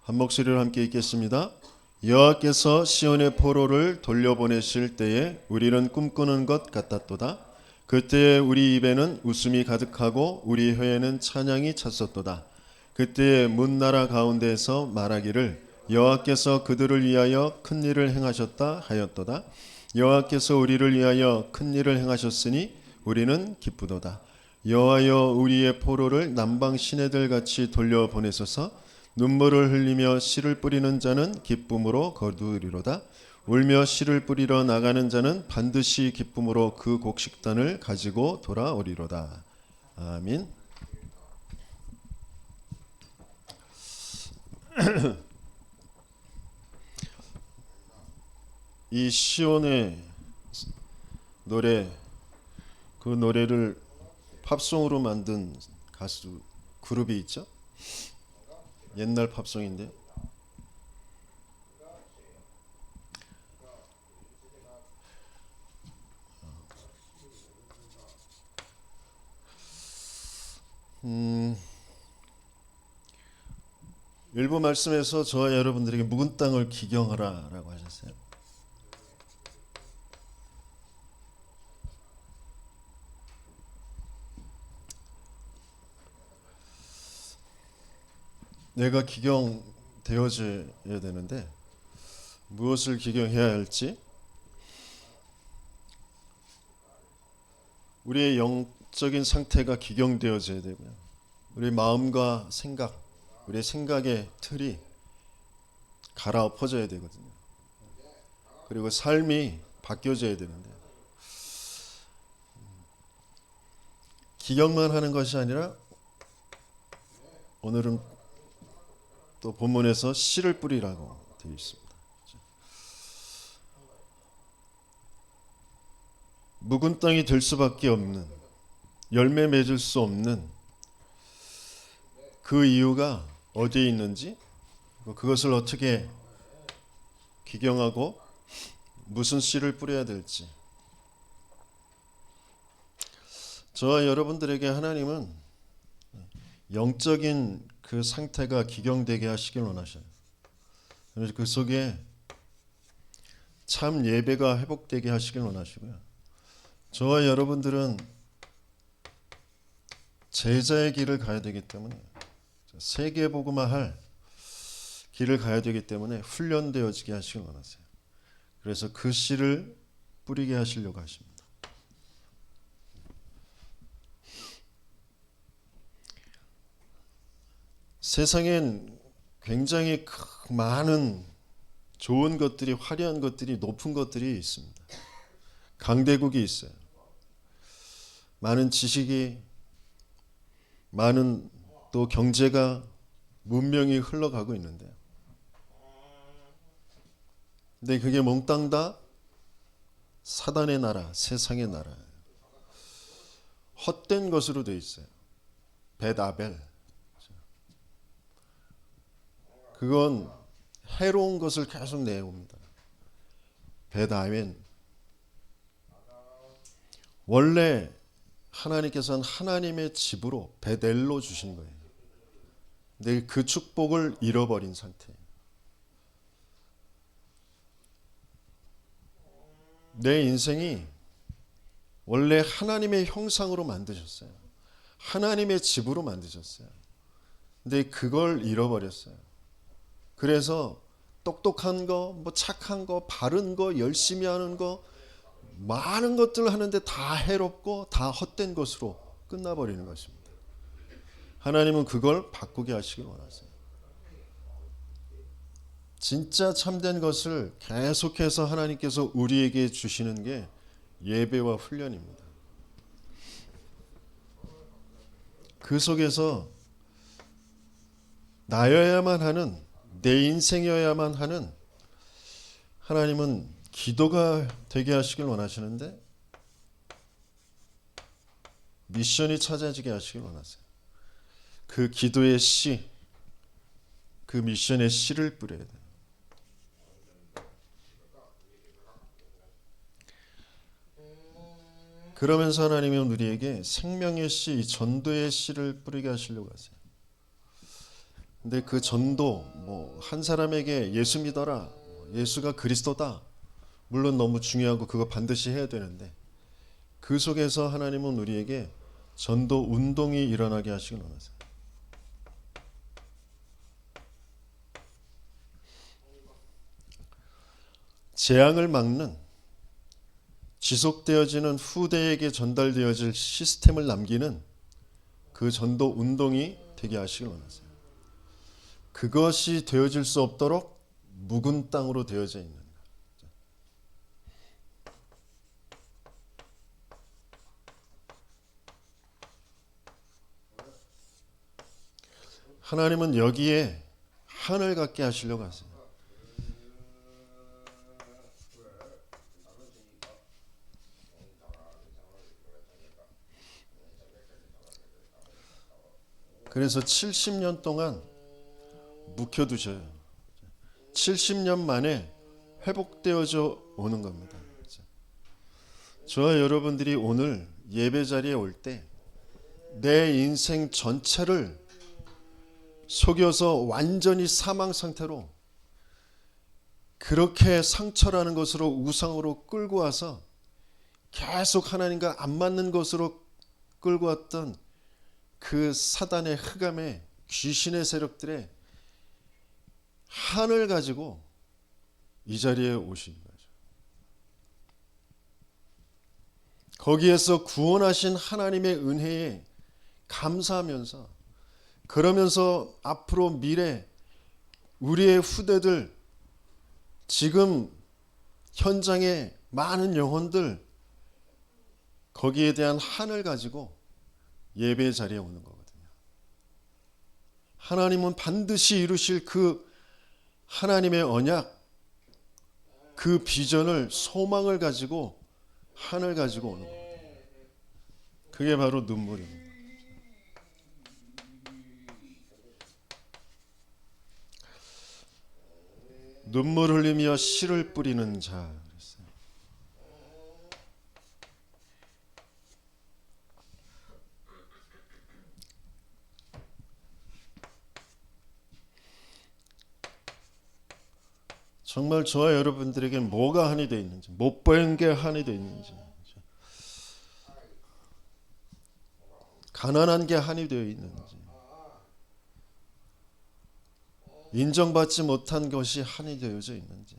한 목소리로 함께 읽겠습니다. 여호와께서 시온의 포로를 돌려보내실 때에 우리는 꿈꾸는 것 같았도다. 그때에 우리 입에는 웃음이 가득하고 우리 혀에는 찬양이 찼었도다. 그때에 문나라 가운데에서 말하기를 여호와께서 그들을 위하여 큰 일을 행하셨다 하였도다. 여호와께서 우리를 위하여 큰 일을 행하셨으니 우리는 기쁘도다. 여호와여 우리의 포로를 남방 시내들 같이 돌려보내소서. 눈물을 흘리며 씨를 뿌리는 자는 기쁨으로 거두리로다. 울며 씨를 뿌리러 나가는 자는 반드시 기쁨으로 그 곡식단을 가지고 돌아오리로다. 아멘. 이 시온의 노래, 그 노래를 팝송으로 만든 가수 그룹이 있죠. 옛날 팝송인데 일부 말씀에서 저와 여러분들에게 묵은 땅을 기경하라 라고 하셨어요. 내가 기경되어져야 되는데 무엇을 기경해야 할지, 우리의 영적인 상태가 기경되어져야 되고요. 우리 마음과 생각, 우리의 생각의 틀이 갈아엎어져야 되거든요. 그리고 삶이 바뀌어져야 되는데 기경만 하는 것이 아니라 오늘은 또 본문에서 씨를 뿌리라고 되어 있습니다. 묵은 땅이 될 수밖에 없는, 열매 맺을 수 없는 그 이유가 어디에 있는지, 그것을 어떻게 기경하고 무슨 씨를 뿌려야 될지, 저와 여러분들에게 하나님은 영적인 그 상태가 기경되게 하시길 원하셔요. 그래서 그 속에 참 예배가 회복되게 하시길 원하시고요. 저와 여러분들은 제자의 길을 가야 되기 때문에, 세계복음화할 길을 가야 되기 때문에 훈련되어지게 하시길 원하세요. 그래서 그 씨를 뿌리게 하시려고 하십니다. 세상엔 굉장히 많은 좋은 것들이, 화려한 것들이, 높은 것들이 있습니다. 강대국이 있어요. 많은 지식이, 많은 또 경제가, 문명이 흘러가고 있는데, 근데 그게 몽땅 다 사단의 나라, 세상의 나라, 헛된 것으로 되어 있어요. 벳아벨, 그건 해로운 것을 계속 내옵니다. 벳아멘, 원래 하나님께서는 하나님의 집으로 베델로 주신 거예요. 근데 그 축복을 잃어버린 상태예요. 내 인생이 원래 하나님의 형상으로 만드셨어요. 하나님의 집으로 만드셨어요. 근데 그걸 잃어버렸어요. 그래서 똑똑한 거, 뭐 착한 거, 바른 거, 열심히 하는 거, 많은 것들을 하는데 다 해롭고 다 헛된 것으로 끝나버리는 것입니다. 하나님은 그걸 바꾸게 하시길 원하세요. 진짜 참된 것을 계속해서 하나님께서 우리에게 주시는 게 예배와 훈련입니다. 그 속에서 나여야만 하는, 내 인생이어야만 하는, 하나님은 기도가 되게 하시길 원하시는데 미션이 찾아지게 하시길 원하세요. 그 기도의 씨, 그 미션의 씨를 뿌려야 돼요. 그러면서 하나님은 우리에게 생명의 씨, 전도의 씨를 뿌리게 하시려고 하세요. 근데 그 전도 뭐 한 사람에게 예수 믿어라, 예수가 그리스도다, 물론 너무 중요하고 그거 반드시 해야 되는데 그 속에서 하나님은 우리에게 전도 운동이 일어나게 하시길 원하세요. 재앙을 막는, 지속되어지는, 후대에게 전달되어질 시스템을 남기는 그 전도 운동이 되게 하시길 원하세요. 그것이 되어질 수 없도록 묵은 땅으로 되어져 있는, 하나님은 여기에 한을 갖게 하시려고 하세요. 그래서 70년 동안 묵혀두셔요. 70년 만에 회복되어져 오는 겁니다. 저와 여러분들이 오늘 예배 자리에 올 때 내 인생 전체를 속여서 완전히 사망 상태로, 그렇게 상처라는 것으로 우상으로 끌고 와서 계속 하나님과 안 맞는 것으로 끌고 왔던 그 사단의 흑암의 귀신의 세력들의 한을 가지고 이 자리에 오신 거죠. 거기에서 구원하신 하나님의 은혜에 감사하면서, 그러면서 앞으로 미래 우리의 후대들, 지금 현장의 많은 영혼들, 거기에 대한 한을 가지고 예배 자리에 오는 거거든요. 하나님은 반드시 이루실 그 하나님의 언약, 그 비전을, 소망을 가지고 한을 가지고 오는 거거든요. 그게 바로 눈물입니다. 눈물 흘리며 씨를 뿌리는 자 그랬어요. 정말 저와 여러분들에게 뭐가 한이 되어 있는지, 못 보인 게 한이 되어 있는지, 가난한 게 한이 되어 있는지, 인정받지 못한 것이 한이 되어져 있는지,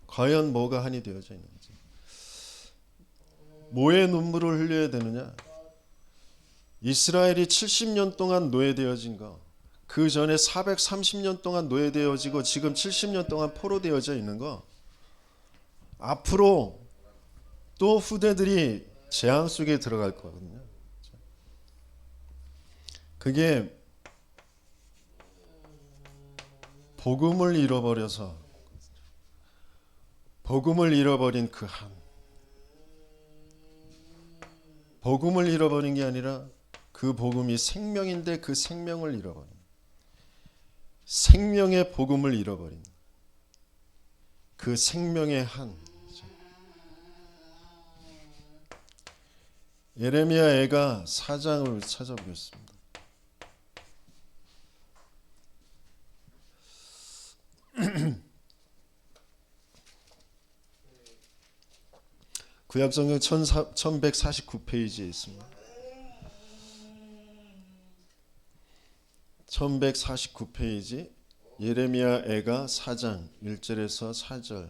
과연 뭐가 한이 되어져 있는지, 뭐의 눈물을 흘려야 되느냐? 이스라엘이 70년 동안 노예되어진 거, 그 전에 430년 동안 노예되어지고 지금 70년 동안 포로되어져 있는 거, 앞으로 또 후대들이 재앙 속에 들어갈 거거든요. 그게 복음을 잃어버려서, 복음을 잃어버린 그 한, 복음을 잃어버린 게 아니라 그 복음이 생명인데 그 생명을 잃어버린, 생명의 복음을 잃어버린 그 생명의 한. 예레미야 애가 4장을 찾아보겠습니다. 구약성경 1149페이지에 있습니다. 1149페이지 예레미야 애가 4장 1절에서 4절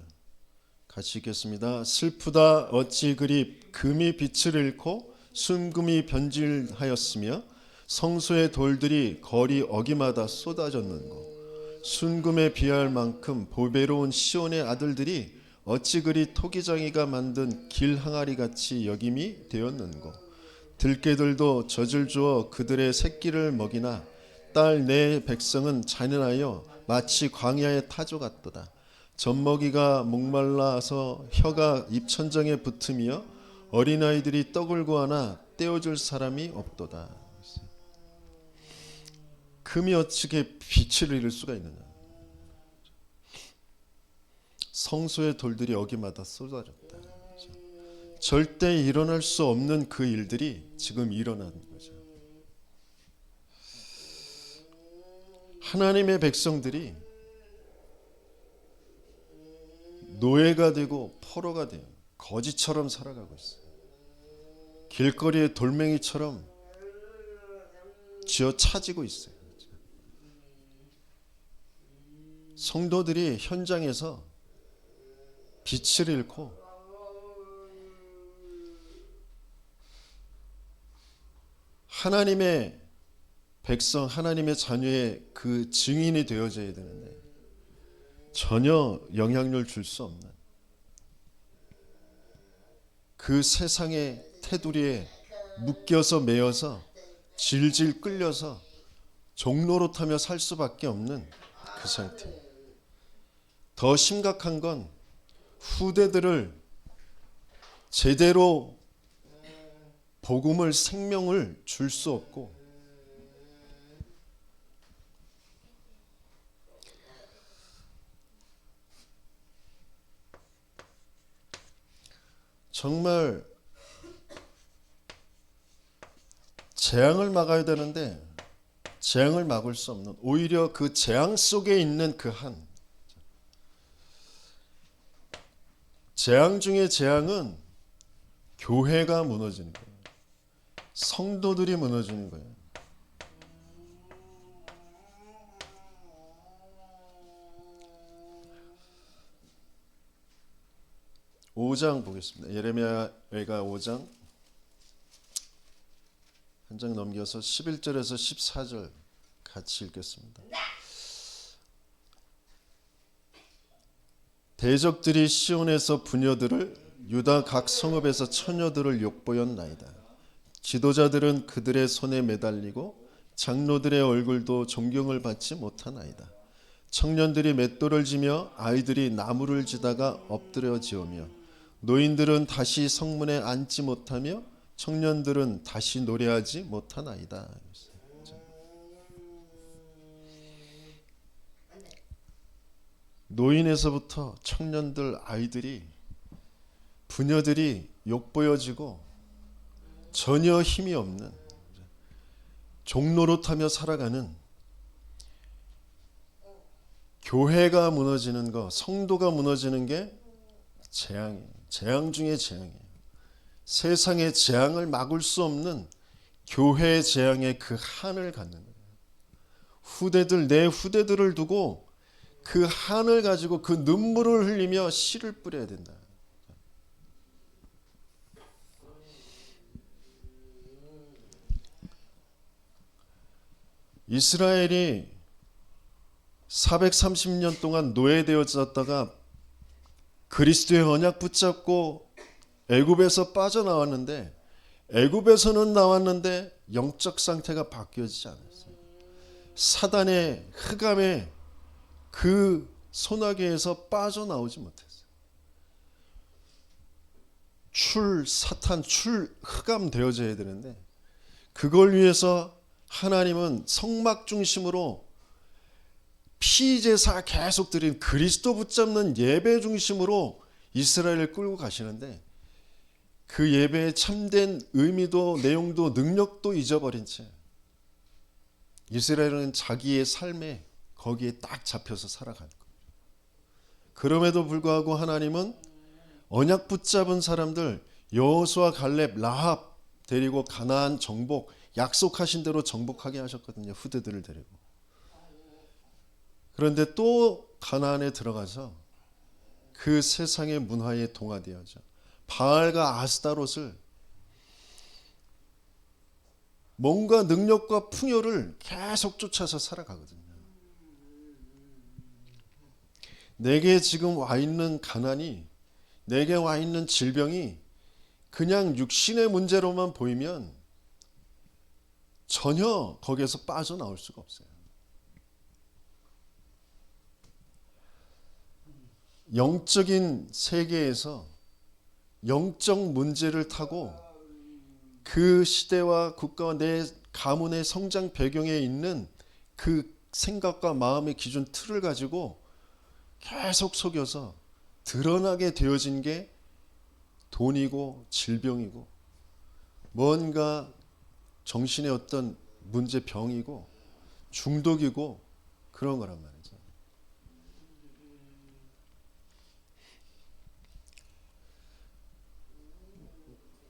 같이 읽겠습니다. 슬프다 어찌 그리 금이 빛을 잃고 순금이 변질하였으며 성소의 돌들이 거리 어기마다 쏟아졌는고, 순금에 비할 만큼 보배로운 시온의 아들들이 어찌 그리 토기장이가 만든 길 항아리 같이 여김이 되었는고, 들깨들도 젖을 주어 그들의 새끼를 먹이나 딸 내 백성은 잔인하여 마치 광야의 타조 같도다. 젖먹이가 목말라서 혀가 입천정에 붙으며 어린아이들이 떡을 구하나 떼어줄 사람이 없도다. 금이 어떻게 빛을 잃을 수가 있느냐? 성소의 돌들이 여기마다 쏟아졌다. 절대 일어날 수 없는 그 일들이 지금 일어나는 거죠. 하나님의 백성들이 노예가 되고 포로가 되어 거지처럼 살아가고 있어요. 길거리에 돌멩이처럼 쥐어 차지고 있어요. 성도들이 현장에서 빛을 잃고 하나님의 백성, 하나님의 자녀의 그 증인이 되어져야 되는데 전혀 영향력을 줄 수 없는 그 세상의 테두리에 묶여서 매여서 질질 끌려서 종노릇하며 살 수밖에 없는 그 상태. 더 심각한 건 후대들을 제대로 복음을, 생명을 줄 수 없고 정말 재앙을 막아야 되는데 재앙을 막을 수 없는, 오히려 그 재앙 속에 있는 그 재앙 중에 재앙은 교회가 무너지는 거예요. 성도들이 무너지는 거예요. (5장) 보겠습니다. 예레미야가 5장 한 장 넘겨서 11절에서 14절 같이 읽겠습니다. 대적들이 시온에서 부녀들을, 유다 각 성읍에서 처녀들을 욕보였나이다. 지도자들은 그들의 손에 매달리고 장로들의 얼굴도 존경을 받지 못하나이다. 청년들이 맷돌을 지며 아이들이 나무를 지다가 엎드려 지으며 노인들은 다시 성문에 앉지 못하며 청년들은 다시 노래하지 못하나이다. 노인에서부터 청년들, 아이들이, 부녀들이 욕보여지고 전혀 힘이 없는 종노릇하며 살아가는 교회가 무너지는 거, 성도가 무너지는 게 재앙이에요. 재앙 중에 재앙이에요. 세상의 재앙을 막을 수 없는 교회의 재앙의 그 한을 갖는 거예요. 후대들, 내 후대들을 두고 그 한을 가지고 그 눈물을 흘리며 씨를 뿌려야 된다. 이스라엘이 430년 동안 노예되어졌다가 그리스도의 언약 붙잡고 애굽에서 빠져나왔는데, 애굽에서는 나왔는데 영적 상태가 바뀌어지지 않았어요. 사단의 흑암에 그 소나기에서 빠져나오지 못했어요. 사탄, 흑암 되어져야 되는데 그걸 위해서 하나님은 성막 중심으로 피제사 계속 드린 그리스도 붙잡는 예배 중심으로 이스라엘을 끌고 가시는데 그 예배의 참된 의미도 내용도 능력도 잊어버린 채 이스라엘은 자기의 삶에 거기에 딱 잡혀서 살아가는 거예요. 그럼에도 불구하고 하나님은 언약 붙잡은 사람들 여호수아, 갈렙, 라합 데리고 가나안 정복, 약속하신 대로 정복하게 하셨거든요. 후대들을 데리고. 그런데 또 가나안에 들어가서 그 세상의 문화에 동화되어져 바알과 아스타롯을 뭔가 능력과 풍요를 계속 쫓아서 살아가거든요. 내게 지금 와 있는 가난이, 내게 와 있는 질병이 그냥 육신의 문제로만 보이면 전혀 거기에서 빠져나올 수가 없어요. 영적인 세계에서 영적 문제를 타고 그 시대와 국가와 내 가문의 성장 배경에 있는 그 생각과 마음의 기준 틀을 가지고 계속 속여서 드러나게 되어진 게 돈이고 질병이고 뭔가 정신의 어떤 문제병이고 중독이고 그런 거란 말이죠.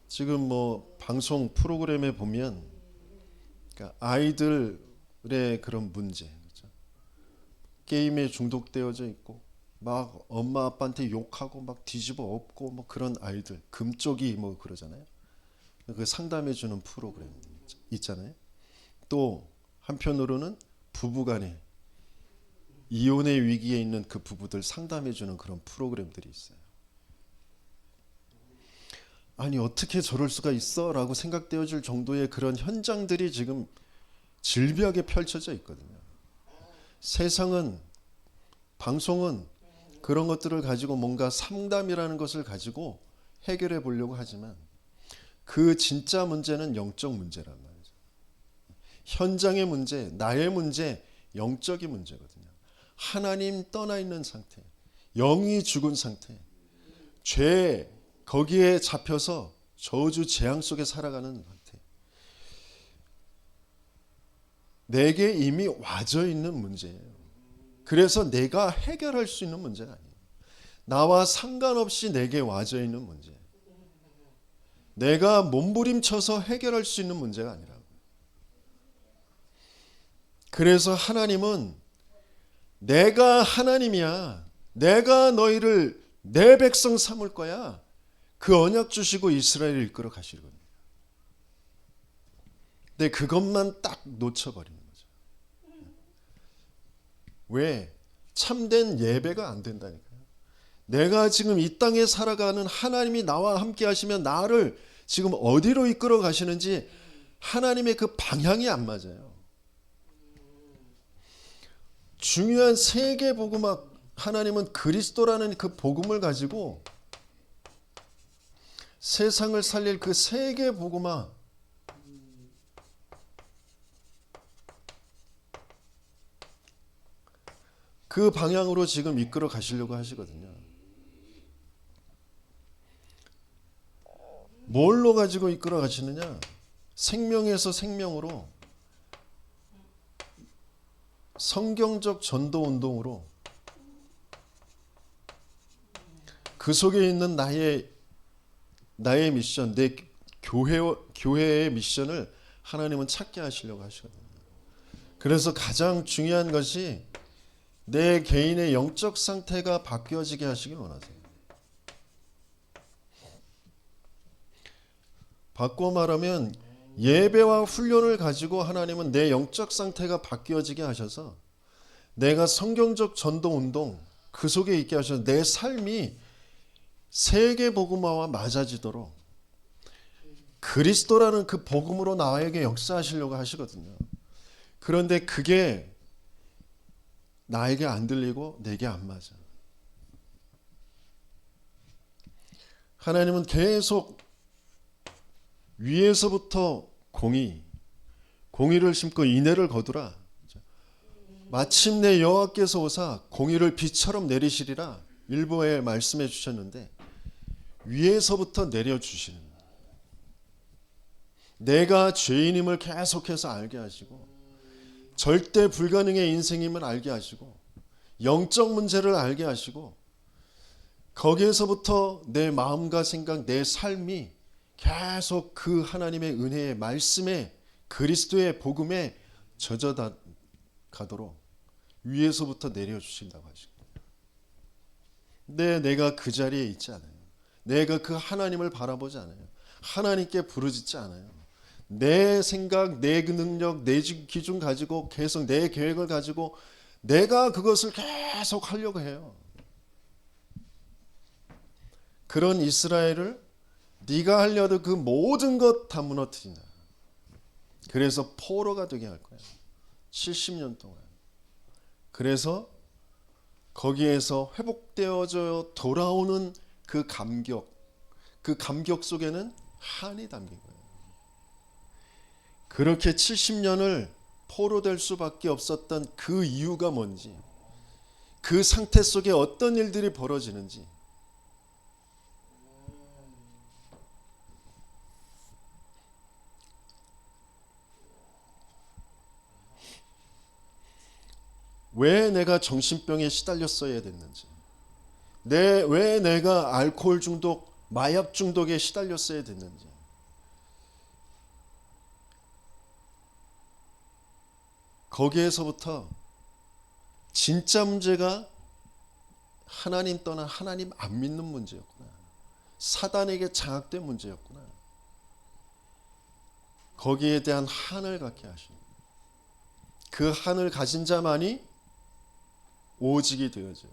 지금 뭐 방송 프로그램에 보면 그러니까 아이들의 그런 문제, 그렇죠? 게임에 중독되어져 있고 막 엄마 아빠한테 욕하고 막 뒤집어 엎고 뭐 그런 아이들, 금쪽이 뭐 그러잖아요. 그 상담해 주는 프로그램 있잖아요. 또 한편으로는 부부간에 이혼의 위기에 있는 그 부부들 상담해 주는 그런 프로그램들이 있어요. 아니 어떻게 저럴 수가 있어? 라고 생각되어질 정도의 그런 현장들이 지금 질비하게 펼쳐져 있거든요. 세상은, 방송은 그런 것들을 가지고 뭔가 상담이라는 것을 가지고 해결해 보려고 하지만 그 진짜 문제는 영적 문제란 말이죠. 현장의 문제, 나의 문제, 영적인 문제거든요. 하나님 떠나 있는 상태, 영이 죽은 상태, 죄 거기에 잡혀서 저주 재앙 속에 살아가는 상태. 내게 이미 와져 있는 문제예요. 그래서 내가 해결할 수 있는 문제가 아니에요. 나와 상관없이 내게 와져 있는 문제. 내가 몸부림쳐서 해결할 수 있는 문제가 아니라고. 그래서 하나님은 내가 하나님이야. 내가 너희를 내 백성 삼을 거야. 그 언약 주시고 이스라엘을 이끌어 가시거든요. 근데 그것만 딱 놓쳐버리는 거죠. 왜? 참된 예배가 안 된다니까요. 내가 지금 이 땅에 살아가는 하나님이 나와 함께 하시면 나를 지금 어디로 이끌어 가시는지 하나님의 그 방향이 안 맞아요. 중요한 세계 복음화, 하나님은 그리스도라는 그 복음을 가지고 세상을 살릴 그 세계 복음화, 그 방향으로 지금 이끌어 가시려고 하시거든요. 뭘로 가지고 이끌어 가시느냐? 생명에서 생명으로, 성경적 전도 운동으로, 그 속에 있는 나의 미션, 내 교회의 미션을 하나님은 찾게 하시려고 하시거든요. 그래서 가장 중요한 것이 내 개인의 영적 상태가 바뀌어지게 하시길 원하세요. 바꿔 말하면 예배와 훈련을 가지고 하나님은 내 영적 상태가 바뀌어지게 하셔서 내가 성경적 전도 운동 그 속에 있게 하셔서 내 삶이 세계 복음화와 맞아지도록 그리스도라는 그 복음으로 나에게 역사하시려고 하시거든요. 그런데 그게 나에게 안 들리고 내게 안 맞아. 하나님은 계속 위에서부터 공의를 심고 인애를 거두라. 마침내 여호와께서 오사 공의를 비처럼 내리시리라 일부에 말씀해 주셨는데 위에서부터 내려주시는, 내가 죄인임을 계속해서 알게 하시고 절대 불가능의 인생임을 알게 하시고 영적 문제를 알게 하시고 거기에서부터 내 마음과 생각, 내 삶이 계속 그 하나님의 은혜의 말씀에 그리스도의 복음에 젖어다 가도록 위에서부터 내려주신다고 하십니다. 근데 내가 그 자리에 있지 않아요. 내가 그 하나님을 바라보지 않아요. 하나님께 부르짖지 않아요. 내 생각, 내 능력, 내 기준 가지고 계속 내 계획을 가지고 내가 그것을 계속 하려고 해요. 그런 이스라엘을 네가 하려던 그 모든 것 다 무너뜨린다. 그래서 포로가 되게 할 거야. 70년 동안. 그래서 거기에서 회복되어져 돌아오는 그 감격 속에는 한이 담긴 거예요. 그렇게 70년을 포로될 수밖에 없었던 그 이유가 뭔지, 그 상태 속에 어떤 일들이 벌어지는지, 왜 내가 정신병에 시달렸어야 됐는지, 왜 내가 알코올 중독, 마약 중독에 시달렸어야 됐는지, 거기에서부터 진짜 문제가 하나님 떠나 하나님 안 믿는 문제였구나. 사단에게 장악된 문제였구나. 거기에 대한 한을 갖게 하시는, 그 한을 가진 자만이 오직이 되어져요.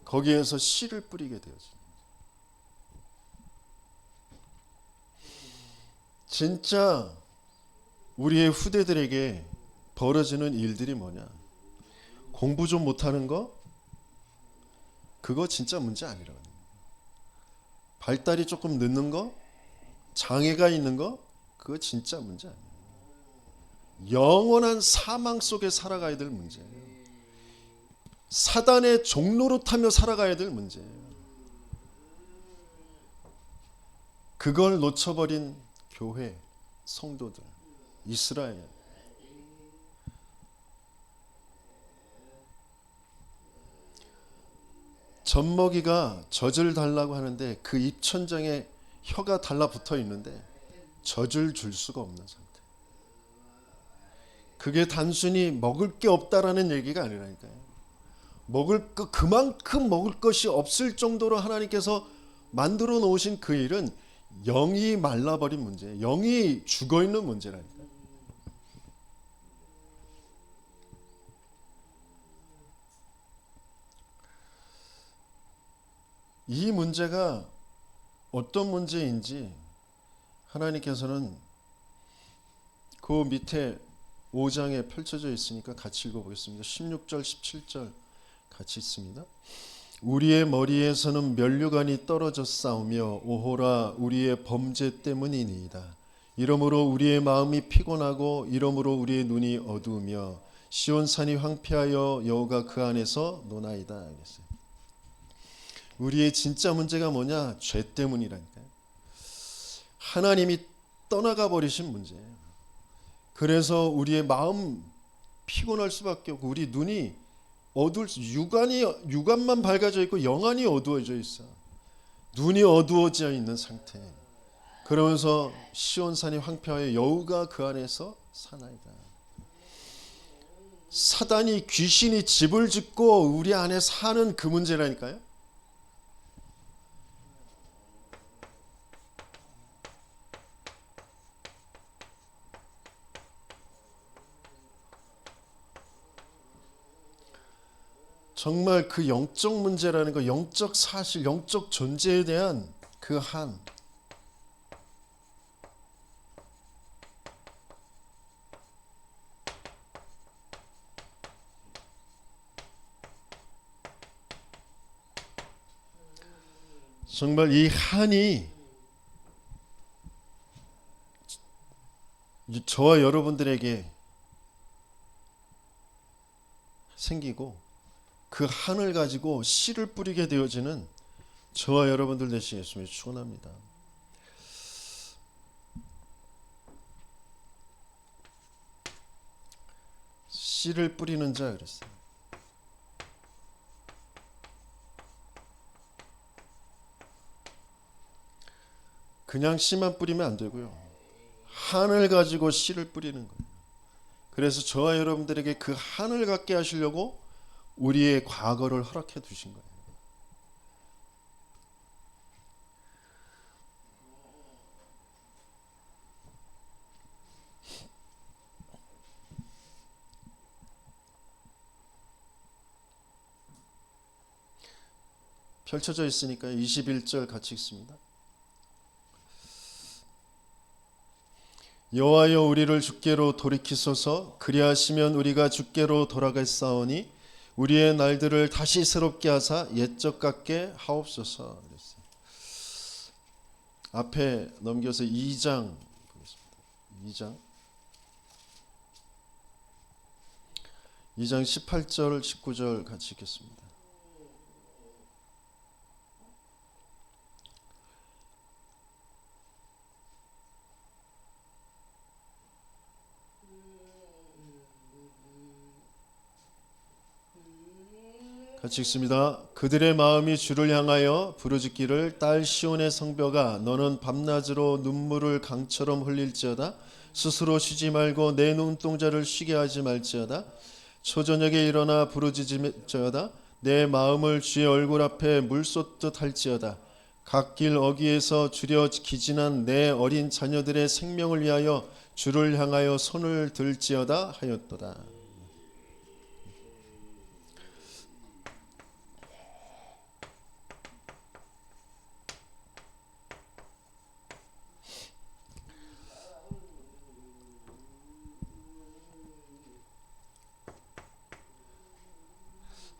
거기에서 씨를 뿌리게 되어져요. 진짜 우리의 후대들에게 벌어지는 일들이 뭐냐? 공부 좀 못하는 거? 그거 진짜 문제 아니라고. 발달이 조금 늦는 거? 장애가 있는 거? 그거 진짜 문제 아니에요. 영원한 사망 속에 살아가야 될 문제예요. 사단의 종로로 타며 살아가야 될 문제예요. 그걸 놓쳐버린 교회, 성도들, 이스라엘. 젖먹이가 젖을 달라고 하는데 그 입천장에 혀가 달라붙어 있는데 젖을 줄 수가 없는 상태. 그게 단순히 먹을 게 없다라는 얘기가 아니라니까요. 그만큼 먹을 것이 없을 정도로 하나님께서 만들어 놓으신 그 일은 영이 말라버린 문제예요. 영이 죽어있는 문제라니까요. 이 문제가 어떤 문제인지 하나님께서는 그 밑에 5장에 펼쳐져 있으니까 같이 읽어보겠습니다. 16절 17절 같이 있습니다. 우리의 머리에서는 면류관이 떨어져 싸우며 오호라 우리의 범죄 때문이니이다. 이러므로 우리의 마음이 피곤하고 이러므로 우리의 눈이 어두우며 시온산이 황폐하여 여호가 그 안에서 노나이다. 그랬어요. 우리의 진짜 문제가 뭐냐? 죄 때문이라니까요. 하나님이 떠나가 버리신 문제예요. 그래서 우리의 마음 피곤할 수밖에 없고 우리 눈이 어두울 육안만 밝아져 있고 영안이 어두워져 있어. 눈이 어두워져 있는 상태. 그러면서 시온산이 황폐하여 여호가 그 안에서 사나이다. 사단이 귀신이 집을 짓고 우리 안에 사는 그 문제라니까요. 정말 그 영적 문제라는 거, 영적 사실, 영적 존재에 대한 그 한. 정말 이 한이 저와 여러분들에게 생기고 그 한을 가지고 씨를 뿌리게 되어지는 저와 여러분들 되시겠음을 축원합니다. 씨를 뿌리는 자 그랬어요. 그냥 씨만 뿌리면 안 되고요. 한을 가지고 씨를 뿌리는 거예요. 그래서 저와 여러분들에게 그 한을 갖게 하시려고 우리의 과거를 허락해 두신 거예요. 펼쳐져 있으니까 21절 같이 읽습니다. 여호와여 우리를 주께로 돌이키소서. 그리하시면 우리가 주께로 돌아갈사오니 우리의 날들을 다시 새롭게 하사 옛적 같게 하옵소서. 그랬어요. 앞에 넘겨서 2장 보겠습니다. 2장 18절 19절 같이 읽겠습니다. 같이 읽습니다. 그들의 마음이 주를 향하여 부르짖기를 딸 시온의 성벽아 너는 밤낮으로 눈물을 강처럼 흘릴지어다. 스스로 쉬지 말고 내 눈동자를 쉬게 하지 말지어다. 초저녁에 일어나 부르짖을지어다. 내 마음을 주의 얼굴 앞에 물 쏟듯 할지어다. 갓길 어귀에서 주려 기진한 내 어린 자녀들의 생명을 위하여 주를 향하여 손을 들지어다 하였도다.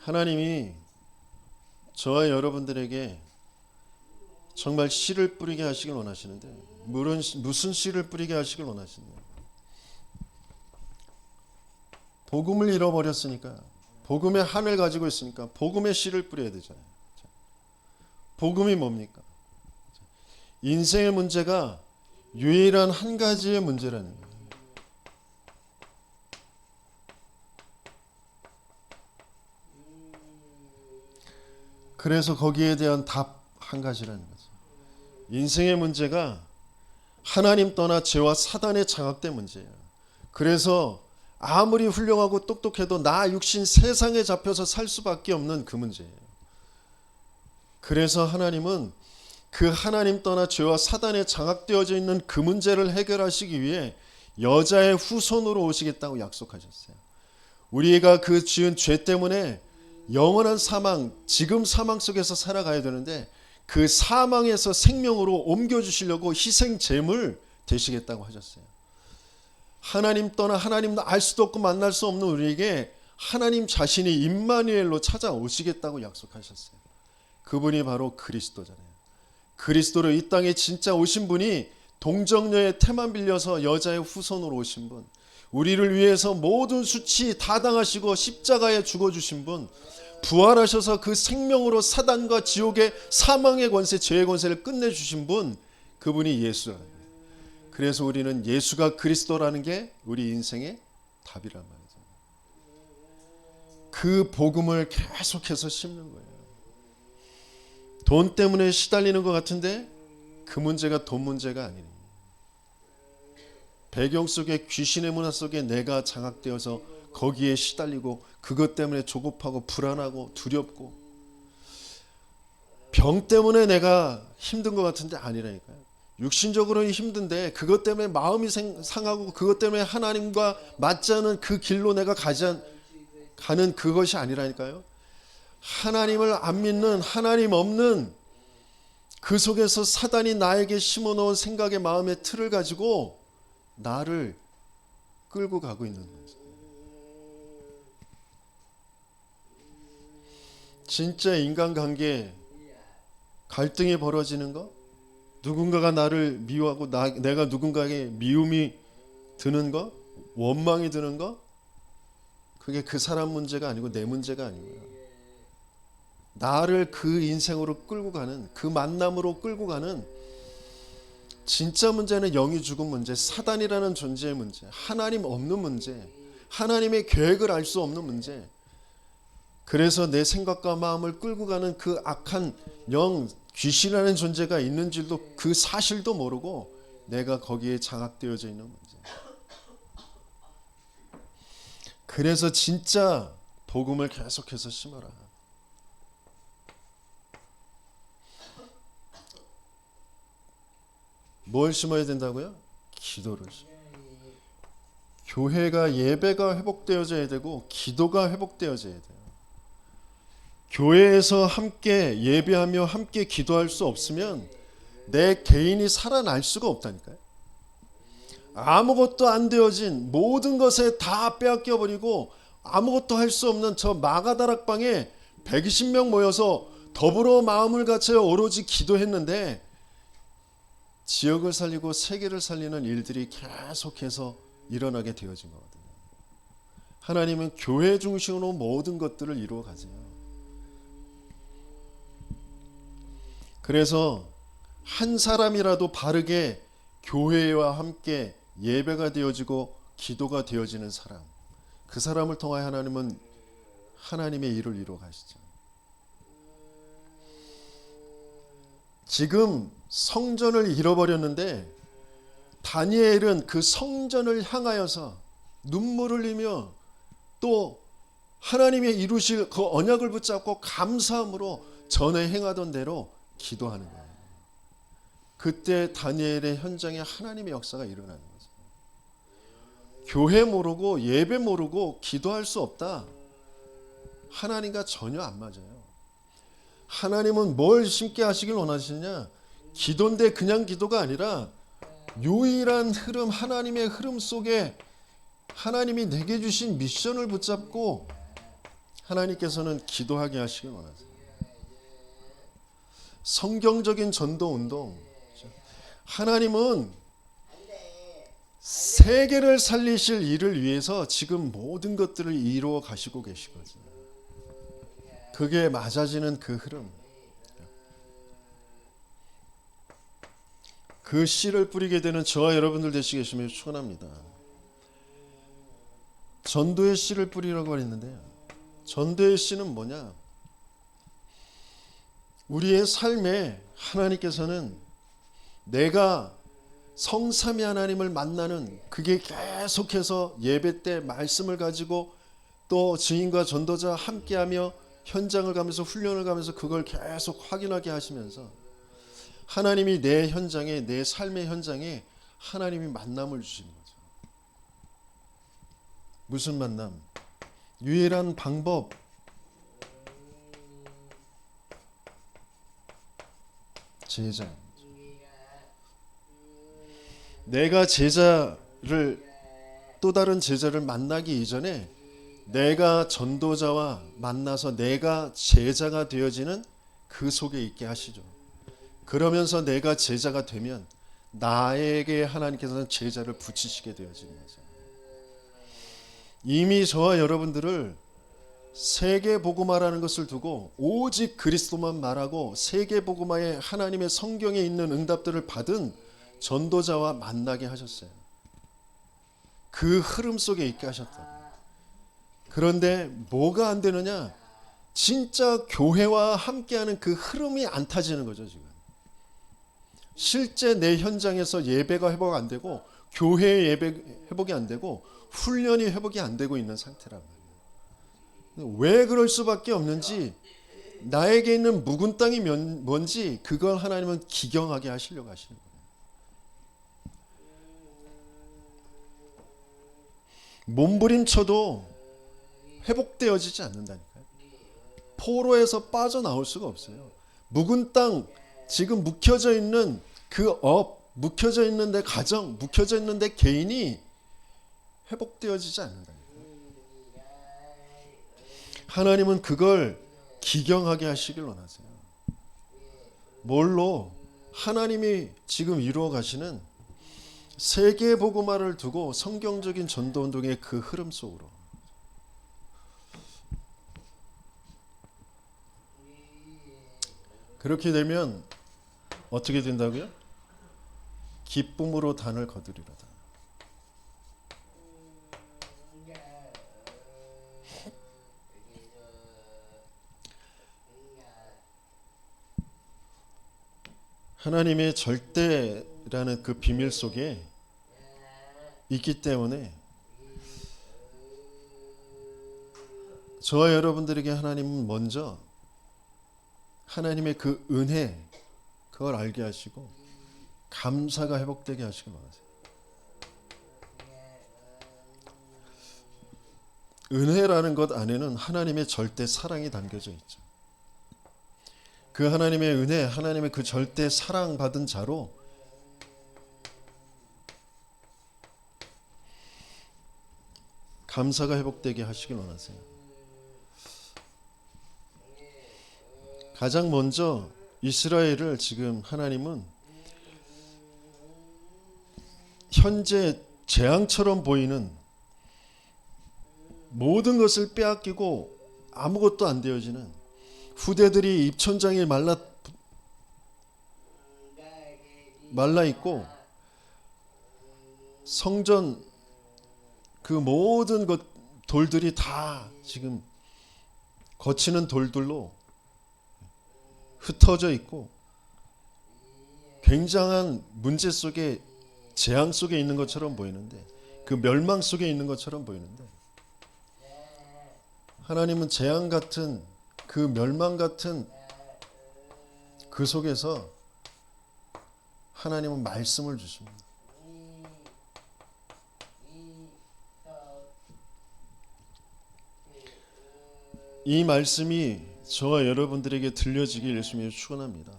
하나님이 저와 여러분들에게 정말 씨를 뿌리게 하시길 원하시는데 무슨 씨를 뿌리게 하시길 원하시나요? 복음을 잃어버렸으니까, 복음의 한을 가지고 있으니까 복음의 씨를 뿌려야 되잖아요. 복음이 뭡니까? 인생의 문제가 유일한 한 가지의 문제라는 거예요. 그래서 거기에 대한 답 한 가지라는 거죠. 인생의 문제가 하나님 떠나 죄와 사단의 장악된 문제예요. 그래서 아무리 훌륭하고 똑똑해도 나 육신 세상에 잡혀서 살 수밖에 없는 그 문제예요. 그래서 하나님은 그 하나님 떠나 죄와 사단에 장악되어져 있는 그 문제를 해결하시기 위해 여자의 후손으로 오시겠다고 약속하셨어요. 우리가 그 지은 죄 때문에 영원한 사망, 지금 사망 속에서 살아가야 되는데 그 사망에서 생명으로 옮겨주시려고 희생 제물 되시겠다고 하셨어요. 하나님 떠나 하나님 알 수도 없고 만날 수 없는 우리에게 하나님 자신이 임마누엘로 찾아오시겠다고 약속하셨어요. 그분이 바로 그리스도잖아요. 그리스도로 이 땅에 진짜 오신 분이 동정녀의 태만 빌려서 여자의 후손으로 오신 분, 우리를 위해서 모든 수치 다 당하시고 십자가에 죽어주신 분, 부활하셔서 그 생명으로 사단과 지옥의 사망의 권세, 죄의 권세를 끝내주신 분, 그분이 예수라는 거예요. 그래서 우리는 예수가 그리스도라는 게 우리 인생의 답이란 말이죠. 그 복음을 계속해서 심는 거예요. 돈 때문에 시달리는 것 같은데 그 문제가 돈 문제가 아니에요. 배경 속에 귀신의 문화 속에 내가 장악되어서 거기에 시달리고 그것 때문에 조급하고 불안하고 두렵고 병 때문에 내가 힘든 것 같은데 아니라니까요. 육신적으로는 힘든데 그것 때문에 마음이 상하고 그것 때문에 하나님과 맞지 않은 그 길로 내가 가는 그것이 아니라니까요. 하나님을 안 믿는, 하나님 없는 그 속에서 사단이 나에게 심어놓은 생각의 마음의 틀을 가지고 나를 끌고 가고 있는 거죠. 진짜 인간관계에 갈등이 벌어지는 거, 누군가가 나를 미워하고 내가 누군가에게 미움이 드는 거, 원망이 드는 거, 그게 그 사람 문제가 아니고 내 문제가 아니고요. 나를 그 인생으로 끌고 가는, 그 만남으로 끌고 가는 진짜 문제는 영이 죽은 문제, 사단이라는 존재의 문제, 하나님 없는 문제, 하나님의 계획을 알 수 없는 문제. 그래서 내 생각과 마음을 끌고 가는 그 악한 영, 귀신이라는 존재가 있는 줄도 그 사실도 모르고 내가 거기에 장악되어져 있는 문제. 그래서 진짜 복음을 계속해서 심어라. 뭘 심어야 된다고요? 기도를 심어야. 교회가 예배가 회복되어져야 되고 기도가 회복되어져야 돼요. 교회에서 함께 예배하며 함께 기도할 수 없으면 내 개인이 살아날 수가 없다니까요. 아무것도 안 되어진 모든 것에 다 빼앗겨 버리고 아무것도 할 수 없는 저 마가다락방에 120명 모여서 더불어 마음을 갖춰 오로지 기도했는데 지역을 살리고 세계를 살리는 일들이 계속해서 일어나게 되어진 거거든요. 하나님은 교회 중심으로 모든 것들을 이루어 가세요. 그래서 한 사람이라도 바르게 교회와 함께 예배가 되어지고 기도가 되어지는 사람, 그 사람을 통하여 하나님은 하나님의 일을 이루어 가시죠. 지금 성전을 잃어버렸는데 다니엘은 그 성전을 향하여서 눈물을 흘리며 또 하나님의 이루실 그 언약을 붙잡고 감사함으로 전에 행하던 대로 기도하는 거예요. 그때 다니엘의 현장에 하나님의 역사가 일어나는 거죠. 교회 모르고 예배 모르고 기도할 수 없다. 하나님과 전혀 안 맞아요. 하나님은 뭘 심게 하시길 원하시느냐? 기도인데 그냥 기도가 아니라 유일한 흐름, 하나님의 흐름 속에 하나님이 내게 주신 미션을 붙잡고 하나님께서는 기도하게 하시길 원하세요. 성경적인 전도 운동. 하나님은 세계를 살리실 일을 위해서 지금 모든 것들을 이루어 가시고 계시거든요. 그게 맞아지는 그 흐름. 그 씨를 뿌리게 되는 저와 여러분들 되시겠으면 축원합니다. 전도의 씨를 뿌리라고 했는데요. 전도의 씨는 뭐냐? 우리의 삶에 하나님께서는 내가 성삼위 하나님을 만나는 그게 계속해서 예배 때 말씀을 가지고 또 증인과 전도자 함께하며 현장을 가면서 훈련을 가면서 그걸 계속 확인하게 하시면서 하나님이 내 현장에 내 삶의 현장에 하나님이 만남을 주시는 거죠. 무슨 만남? 유일한 방법. 제자. 내가 제자를 또 다른 제자를 만나기 이전에 내가 전도자와 만나서 내가 제자가 되어지는 그 속에 있게 하시죠. 그러면서 내가 제자가 되면 나에게 하나님께서는 제자를 붙이시게 되어지는 거죠. 이미 저와 여러분들을 세계 복음화라는 것을 두고 오직 그리스도만 말하고 세계 복음화에 하나님의 성경에 있는 응답들을 받은 전도자와 만나게 하셨어요. 그 흐름 속에 있게 하셨다. 그런데 뭐가 안 되느냐? 진짜 교회와 함께하는 그 흐름이 안 타지는 거죠. 지금 실제 내 현장에서 예배가 회복 안 되고 교회의 예배 회복이 안 되고 훈련이 회복이 안 되고 있는 상태란 말이에요. 왜 그럴 수밖에 없는지, 나에게 있는 묵은 땅이 뭔지 그걸 하나님은 기경하게 하시려고 하시는 거예요. 몸부림쳐도 회복되어지지 않는다니까요. 포로에서 빠져나올 수가 없어요. 묵은 땅, 지금 묵혀져 있는 그 묵혀져 있는 내 가정, 묵혀져 있는 내 개인이 회복되어지지 않는다니까요. 하나님은 그걸 기경하게 하시길 원하세요. 뭘로? 하나님이 지금 이루어 가시는 세계 복음화를 두고 성경적인 전도 운동의 그 흐름 속으로. 그렇게 되면 어떻게 된다고요? 기쁨으로 단을 거두리로다. 하나님의 절대라는 그 비밀 속에 있기 때문에 저와 여러분들에게 하나님은 먼저 하나님의 그 은혜, 그걸 알게 하시고 감사가 회복되게 하시기 바랍니다. 은혜라는 것 안에는 하나님의 절대 사랑이 담겨져 있죠. 그 하나님의 은혜, 하나님의 그 절대 사랑 받은 자로 감사가 회복되게 하시길 원하세요. 가장 먼저 이스라엘을 지금 하나님은 현재 재앙처럼 보이는 모든 것을 빼앗기고 아무것도 안 되어지는 후대들이 입천장에 말라 있고 성전 그 모든 것 돌들이 다 지금 거치는 돌들로 흩어져 있고 굉장한 문제 속에 재앙 속에 있는 것처럼 보이는데 그 멸망 속에 있는 것처럼 보이는데 하나님은 재앙 같은 그 멸망 같은 그 속에서 하나님은 말씀을 주십니다. 이 말씀이 저와 여러분들에게 들려지길 예수님이 축원합니다.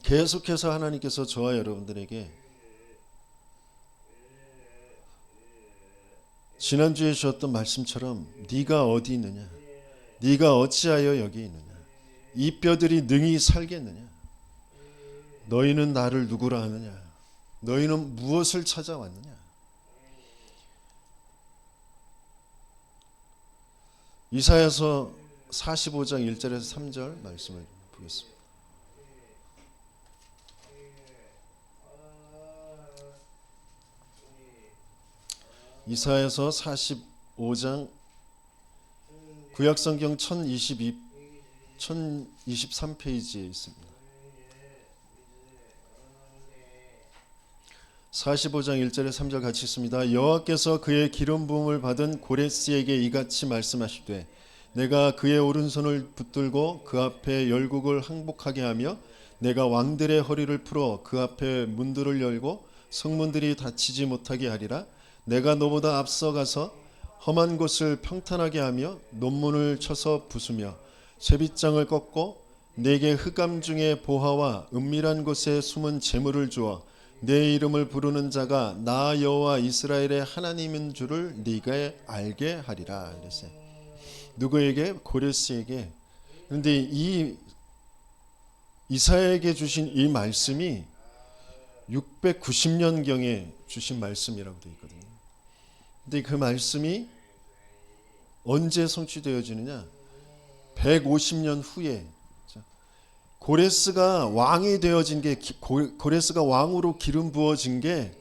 계속해서 하나님께서 저와 여러분들에게 지난주에 주셨던 말씀처럼 네가 어디 있느냐, 네가 어찌하여 여기 있느냐, 이 뼈들이 능히 살겠느냐, 너희는 나를 누구라 하느냐, 너희는 무엇을 찾아왔느냐. 이사야서 45장 1절에서 3절 말씀을 보겠습니다. 이사야서 45장 구약성경 1023페이지에 있습니다. 45장 1절에 3절 같이 있습니다. 여호와께서 그의 기름 부음을 받은 고레스에게 이같이 말씀하시되 내가 그의 오른손을 붙들고 그 앞에 열국을 항복하게 하며 내가 왕들의 허리를 풀어 그 앞에 문들을 열고 성문들이 닫히지 못하게 하리라. 내가 너보다 앞서가서 험한 곳을 평탄하게 하며 논문을 쳐서 부수며 쇠빗장을 꺾고 내게 흑암 중에 보화와 은밀한 곳에 숨은 재물을 주어 내 이름을 부르는 자가 나 여호와 이스라엘의 하나님인 줄을 네가 알게 하리라. 이랬어요. 누구에게? 고레스에게. 그런데 이 이사야에게 주신 이 말씀이 690년경에 주신 말씀이라고 되어 있거든요. 근데 그 말씀이 언제 성취되어지느냐? 150년 후에 고레스가 왕이 되어진 게 고레스가 왕으로 기름 부어진 게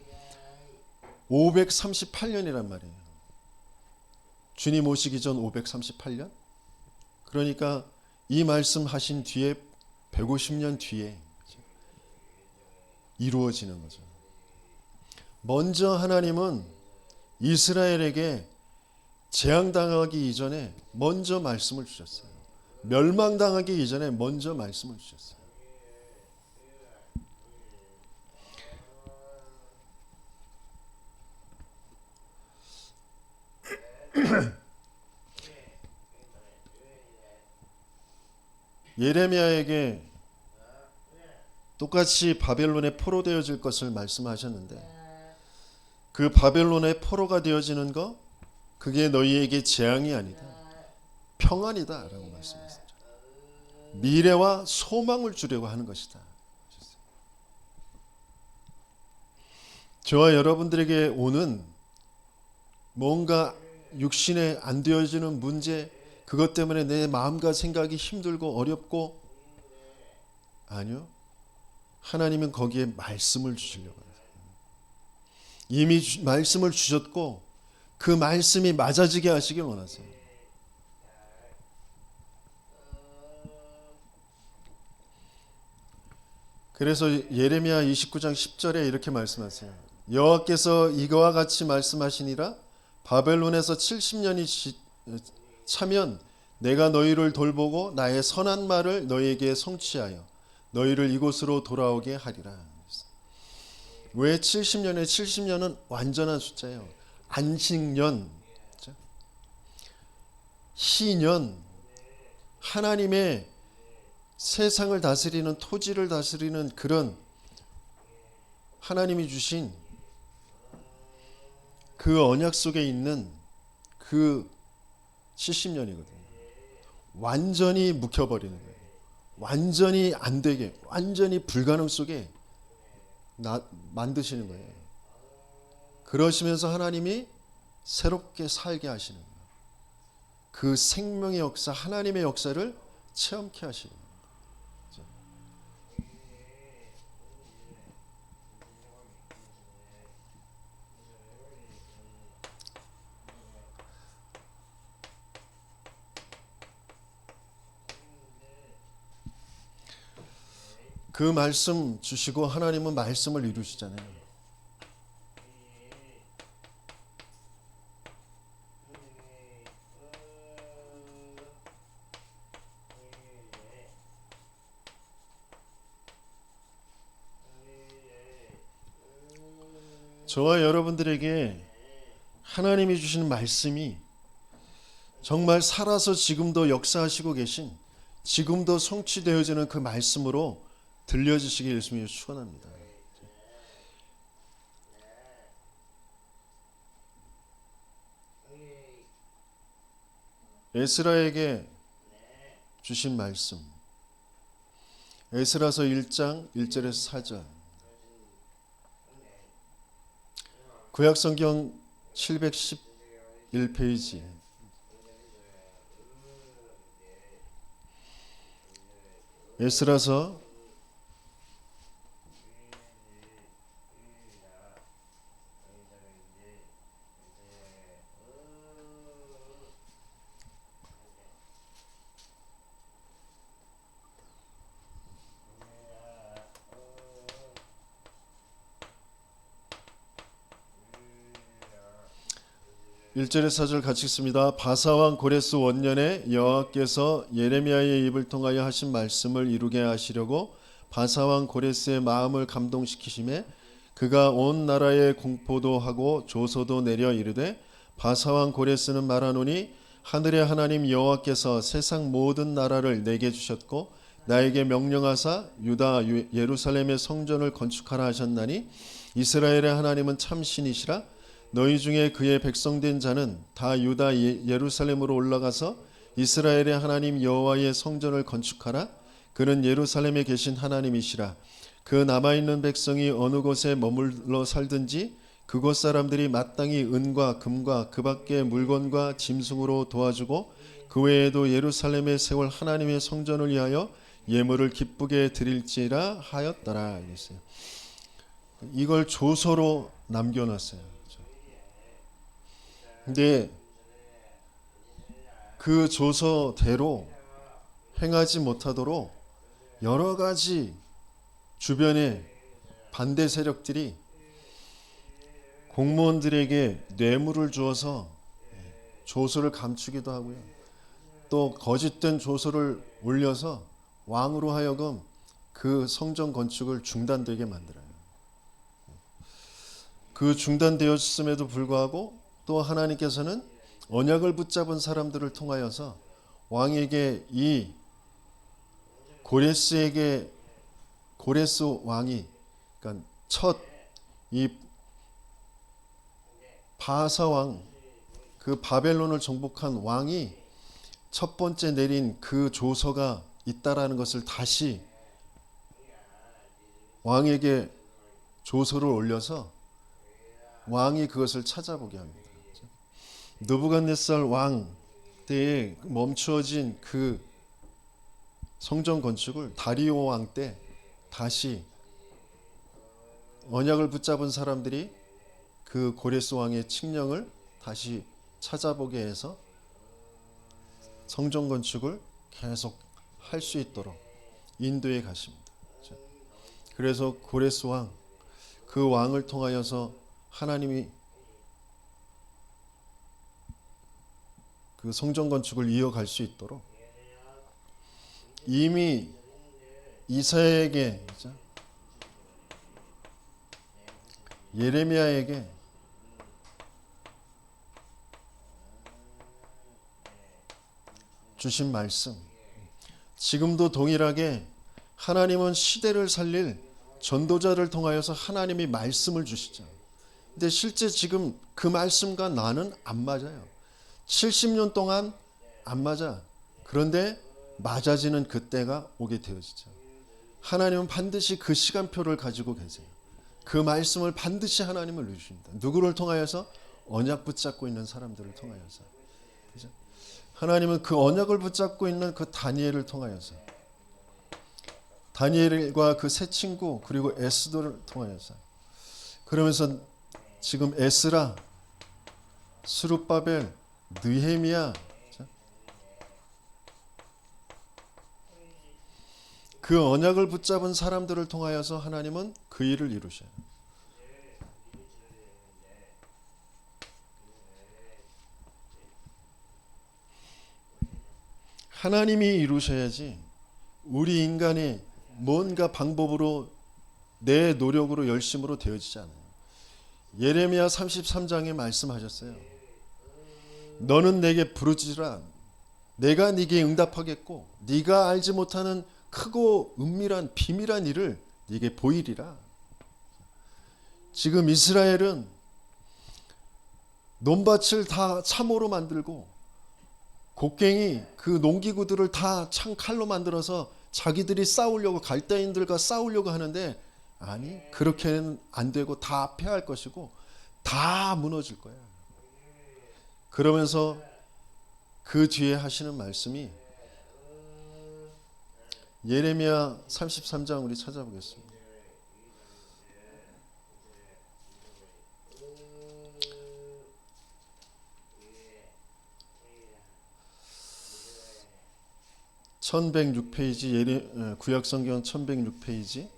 538년이란 말이에요. 주님 오시기 전 538년? 그러니까 이 말씀하신 뒤에 150년 뒤에 이루어지는 거죠. 먼저 하나님은 이스라엘에게 재앙당하기 이전에 먼저 말씀을 주셨어요. 멸망당하기 이전에 먼저 말씀을 주셨어요. 예레미야에게 똑같이 바벨론에 포로되어질 것을 말씀하셨는데 그 바벨론의 포로가 되어지는 것 그게 너희에게 재앙이 아니다. 평안이다 라고 말씀하셨죠. 미래와 소망을 주려고 하는 것이다. 저와 여러분들에게 오는 뭔가 육신에 안 되어지는 문제 그것 때문에 내 마음과 생각이 힘들고 어렵고 아니요. 하나님은 거기에 말씀을 주시려고 해요. 이미 말씀을 주셨고 그 말씀이 맞아지게 하시길 원하세요. 그래서 예레미야 29장 10절에 이렇게 말씀하세요. 여호와께서 이거와 같이 말씀하시니라 바벨론에서 70년이 차면 내가 너희를 돌보고 나의 선한 말을 너희에게 성취하여 너희를 이곳으로 돌아오게 하리라. 왜 70년에 70년은 완전한 숫자예요. 안식년, 희년, 하나님의 세상을 다스리는 토지를 다스리는 그런 하나님이 주신 그 언약 속에 있는 그 70년이거든요. 완전히 묵혀버리는 거예요. 완전히 안 되게, 완전히 불가능 속에 만드시는 거예요. 그러시면서 하나님이 새롭게 살게 하시는 거예요. 그 생명의 역사, 하나님의 역사를 체험케 하시는 거예요. 그 말씀 주시고 하나님은 말씀을 이루시잖아요. 저와 여러분들에게 하나님이 주시는 말씀이 정말 살아서 지금도 역사하시고 계신, 지금도 성취되어지는 그 말씀으로 들려주시길 예수님이 축원합니다. 에스라에게 주신 말씀, 에스라서 1장 1절에서 4절, 구약성경 711페이지, 에스라서 1절에서 4절 같이 읽습니다. 바사왕 고레스 원년에 여호와께서 예레미야의 입을 통하여 하신 말씀을 이루게 하시려고 바사왕 고레스의 마음을 감동시키심에 그가 온 나라에 공포도 하고 조서도 내려 이르되 바사왕 고레스는 말하노니 하늘의 하나님 여호와께서 세상 모든 나라를 내게 주셨고 나에게 명령하사 유다 예루살렘의 성전을 건축하라 하셨나니 이스라엘의 하나님은 참 신이시라. 너희 중에 그의 백성된 자는 다 유다 예루살렘으로 올라가서 이스라엘의 하나님 여호와의 성전을 건축하라. 그는 예루살렘에 계신 하나님이시라. 그 남아있는 백성이 어느 곳에 머물러 살든지 그곳 사람들이 마땅히 은과 금과 그 밖의 물건과 짐승으로 도와주고 그 외에도 예루살렘에 세울 하나님의 성전을 위하여 예물을 기쁘게 드릴지라 하였더라. 이걸 조서로 남겨놨어요. 근데 그 조서대로 행하지 못하도록 여러 가지 주변에 반대 세력들이 공무원들에게 뇌물을 주어서 조서를 감추기도 하고요. 또 거짓된 조서를 올려서 왕으로 하여금 그 성전 건축을 중단되게 만들어요. 그 중단되었음에도 불구하고 또 하나님께서는 언약을 붙잡은 사람들을 통하여서 왕에게 이 고레스 왕이, 그러니까 첫 이 바하사 왕, 그 바벨론을 정복한 왕이 첫 번째 내린 그 조서가 있다라는 것을 다시 왕에게 조서를 올려서 왕이 그것을 찾아보게 합니다. 느부갓네살 왕 때에 멈추어진 그 성전 건축을 다리오 왕 때 다시 언약을 붙잡은 사람들이 그 고레스 왕의 칙령을 다시 찾아보게 해서 성전 건축을 계속 할 수 있도록 인도에 가십니다. 그래서 고레스 왕, 그 왕을 통하여서 하나님이 그 성전 건축을 이어갈 수 있도록 이미 이사야에게, 예레미야에게 주신 말씀, 지금도 동일하게 하나님은 시대를 살릴 전도자를 통하여서 하나님이 말씀을 주시죠. 근데 실제 지금 그 말씀과 나는 안 맞아요. 70년 동안 안 맞아. 그런데 맞아지는 그때가 오게 되어지죠. 하나님은 반드시 그 시간표를 가지고 계세요. 그 말씀을 반드시 하나님을 이루십니다. 누구를 통하여서? 언약 붙잡고 있는 사람들을 통하여서. 그죠? 하나님은 그 언약을 붙잡고 있는 그 다니엘을 통하여서, 다니엘과 그 세 친구 그리고 에스더를 통하여서, 그러면서 지금 에스라, 스룹바벨, 느헤미야, 그 언약을 붙잡은 사람들을 통하여서 하나님은 그 일을 이루셔요. 하나님이 이루셔야지 우리 인간이 뭔가 방법으로 내 노력으로 열심으로 되어지지 않아요. 예레미야 33장에 말씀하셨어요. 너는 내게 부르짖으라. 내가 네게 응답하겠고 네가 알지 못하는 크고 은밀한 비밀한 일을 네게 보이리라. 지금 이스라엘은 논밭을 다 참호로 만들고 곡괭이 그 농기구들을 다 창칼로 만들어서 자기들이 싸우려고 갈대인들과 싸우려고 하는데 아니 그렇게는 안 되고 다 패할 것이고 다 무너질 거야. 그러면서 그 뒤에 하시는 말씀이 예레미야 33장 우리 찾아보겠습니다. (1106페이지) 구약성경 1106페이지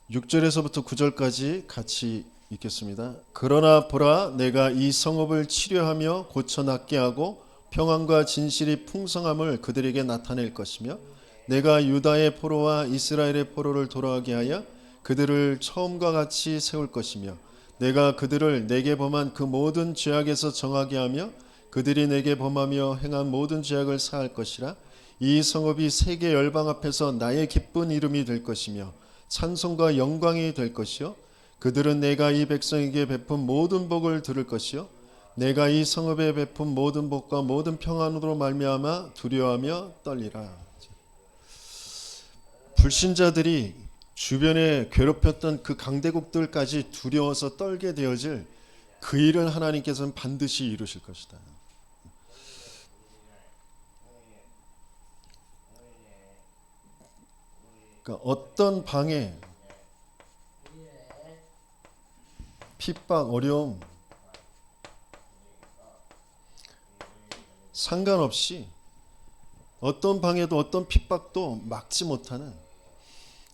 6절에서부터 9절까지 같이 읽겠습니다. 그러나 보라 내가 이 성읍을 치료하며 고쳐 낫게 하고 평안과 진실이 풍성함을 그들에게 나타낼 것이며 내가 유다의 포로와 이스라엘의 포로를 돌아오게 하여 그들을 처음과 같이 세울 것이며 내가 그들을 내게 범한 그 모든 죄악에서 정하게 하며 그들이 내게 범하며 행한 모든 죄악을 사할 것이라. 이 성읍이 세계 열방 앞에서 나의 기쁜 이름이 될 것이며 찬송과 영광이 될 것이요 그들은 내가 이 백성에게 베푼 모든 복을 들을 것이요 내가 이 성읍에 베푼 모든 복과 모든 평안으로 말미암아 두려워하며 떨리라. 불신자들이 주변에 괴롭혔던 그 강대국들까지 두려워서 떨게 되어질 그 일을 하나님께서는 반드시 이루실 것이다. 그러니까 어떤 방에 핍박, 어려움 상관없이 어떤 방에도 어떤 핍박도 막지 못하는,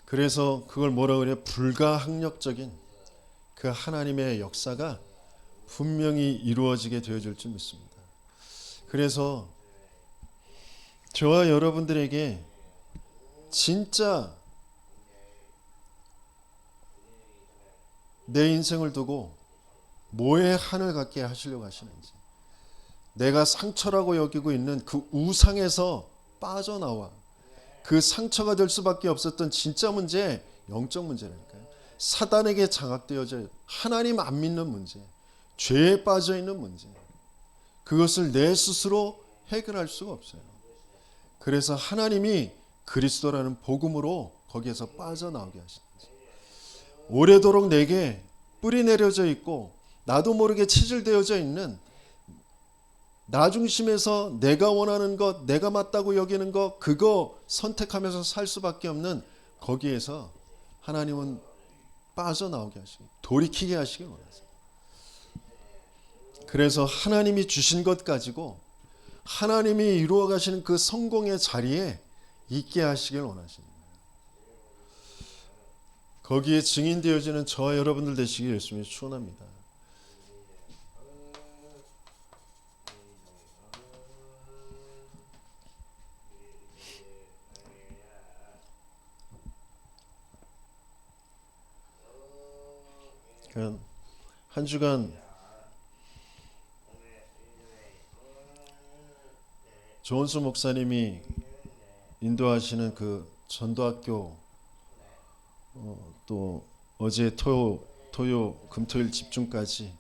그래서 그걸 뭐라 그래요? 불가항력적인 그 하나님의 역사가 분명히 이루어지게 되어질 줄 믿습니다. 그래서 저와 여러분들에게 진짜 내 인생을 두고 뭐에 한을 갖게 하시려고 하시는지, 내가 상처라고 여기고 있는 그 우상에서 빠져나와 그 상처가 될 수밖에 없었던 진짜 문제, 영적 문제라니까요. 사단에게 장악되어져 하나님 안 믿는 문제, 죄에 빠져 있는 문제, 그것을 내 스스로 해결할 수가 없어요. 그래서 하나님이 그리스도라는 복음으로 거기에서 빠져나오게 하시는 거죠. 오래도록 내게 뿌리 내려져 있고 나도 모르게 치질되어져 있는 나 중심에서 내가 원하는 것, 내가 맞다고 여기는 것, 그거 선택하면서 살 수밖에 없는 거기에서 하나님은 빠져나오게 하시고 돌이키게 하시길 원하세요. 그래서 하나님이 주신 것 가지고 하나님이 이루어 가시는 그 성공의 자리에 있게 하시길 원하십니다. 거기에 증인되어지는 저와 여러분들 되시길 예수님이 축원합니다. 한 주간 조은수 목사님이 인도하시는 그 전도학교, 또 어제 토요 금토일 집중까지